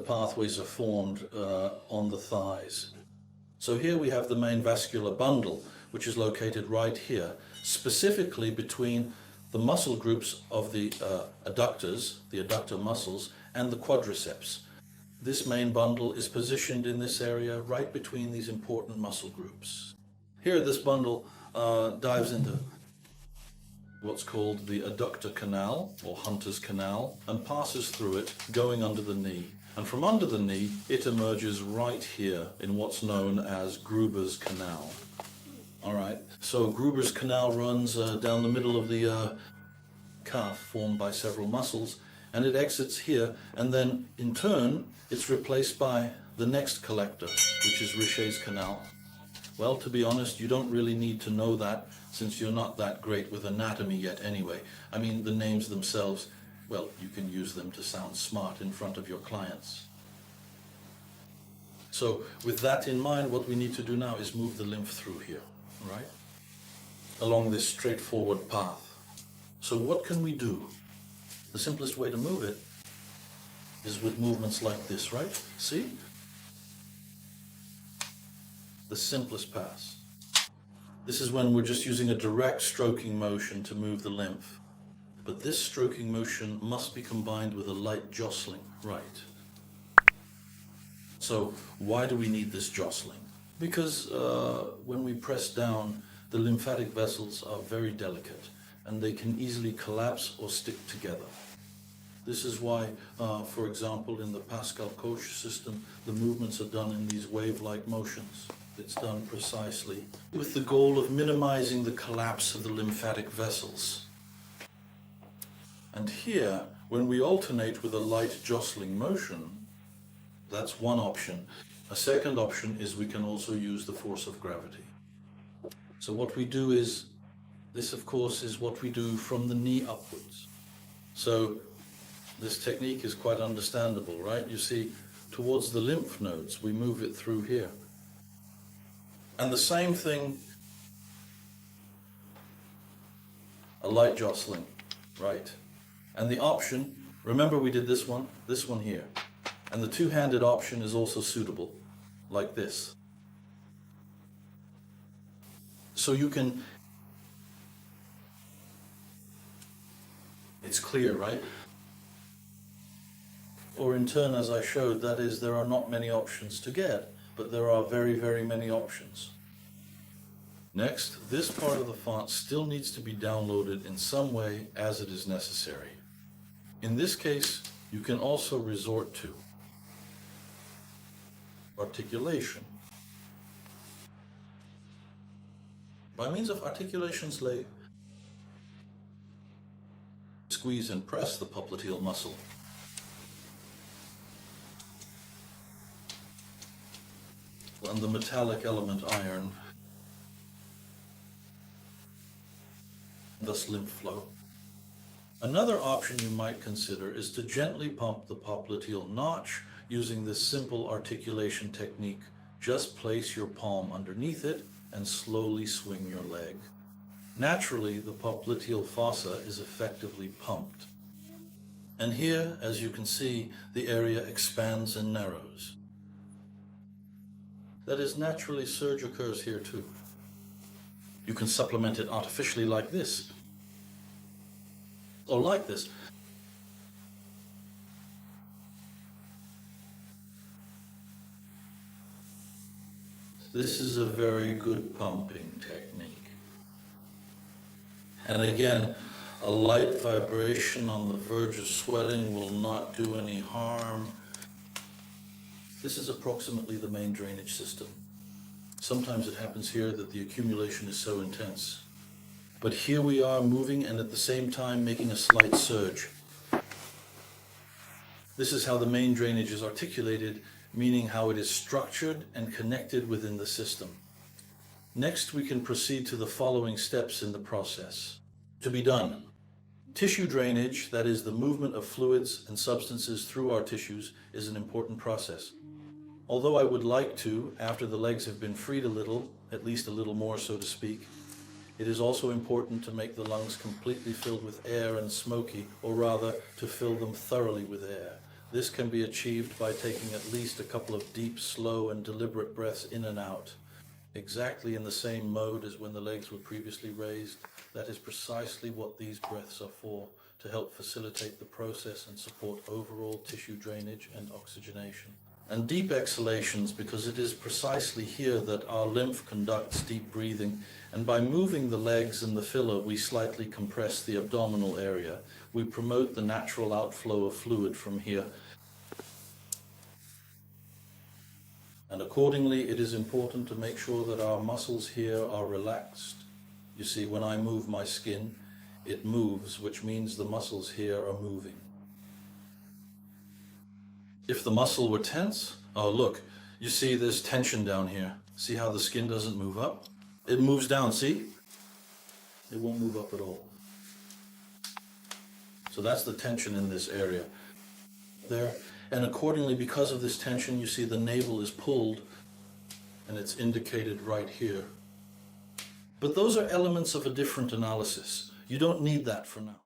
pathways are formed on the thighs. So here we have the main vascular bundle, which is located right here, specifically between the muscle groups of the adductors, the adductor muscles, and the quadriceps. This main bundle is positioned in this area right between these important muscle groups. Here this bundle dives into what's called the adductor canal, or Hunter's canal, and passes through it, going under the knee. And from under the knee, it emerges right here in what's known as Gruber's canal. All right, so Gruber's canal runs down the middle of the calf, formed by several muscles, and it exits here, and then in turn, it's replaced by the next collector, which is Richet's canal. Well, to be honest, you don't really need to know that, since you're not that great with anatomy yet anyway. I mean, the names themselves, well, you can use them to sound smart in front of your clients. So with that in mind, what we need to do now is move the lymph through here, right? Along this straightforward path. So what can we do? The simplest way to move it is with movements like this, right? See? The simplest pass. This is when we're just using a direct stroking motion to move the lymph. But this stroking motion must be combined with a light jostling, right? So why do we need this jostling? Because when we press down, the lymphatic vessels are very delicate and they can easily collapse or stick together. This is why, for example, in the Pascal Koch system, the movements are done in these wave-like motions. It's done precisely with the goal of minimizing the collapse of the lymphatic vessels. And here, when we alternate with a light jostling motion, that's one option. A second option is we can also use the force of gravity. So what we do is, this of course is what we do from the knee upwards. So this technique is quite understandable, right? You see, towards the lymph nodes, we move it through here. And the same thing, a light jostling, right? And the option, remember we did this one here. And the two-handed option is also suitable, like this. So you can, it's clear, right? Or in turn, as I showed, that is, there are not many options to get, but there are very, very many options. Next, this part of the font still needs to be downloaded in some way as it is necessary. In this case, you can also resort to articulation. By means of articulations, squeeze and press the popliteal muscle. And the metallic element iron, thus lymph flow. Another option you might consider is to gently pump the popliteal notch using this simple articulation technique. Just place your palm underneath it and slowly swing your leg. Naturally, the popliteal fossa is effectively pumped. And here, as you can see, the area expands and narrows. That is, naturally, surge occurs here too. You can supplement it artificially like this, or like this. This is a very good pumping technique. And again, a light vibration on the verge of sweating will not do any harm. This is approximately the main drainage system. Sometimes it happens here that the accumulation is so intense. But here we are moving and at the same time making a slight surge. This is how the main drainage is articulated, meaning how it is structured and connected within the system. Next, we can proceed to the following steps in the process. To be done. Tissue drainage, that is the movement of fluids and substances through our tissues, is an important process. Although I would like to, after the legs have been freed a little, at least a little more so to speak, it is also important to make the lungs completely filled with air and smoky, or rather, to fill them thoroughly with air. This can be achieved by taking at least a couple of deep, slow, and deliberate breaths in and out, exactly in the same mode as when the legs were previously raised. That is precisely what these breaths are for, to help facilitate the process and support overall tissue drainage and oxygenation. And deep exhalations, because it is precisely here that our lymph conducts deep breathing, and by moving the legs and the filler, we slightly compress the abdominal area. We promote the natural outflow of fluid from here. And accordingly, it is important to make sure that our muscles here are relaxed. You see, when I move my skin, it moves, which means the muscles here are moving. If the muscle were tense, oh look, you see there's tension down here. See how the skin doesn't move up? It moves down, see? It won't move up at all. So that's the tension in this area. There. And accordingly, because of this tension, you see the navel is pulled, and it's indicated right here. But those are elements of a different analysis. You don't need that for now.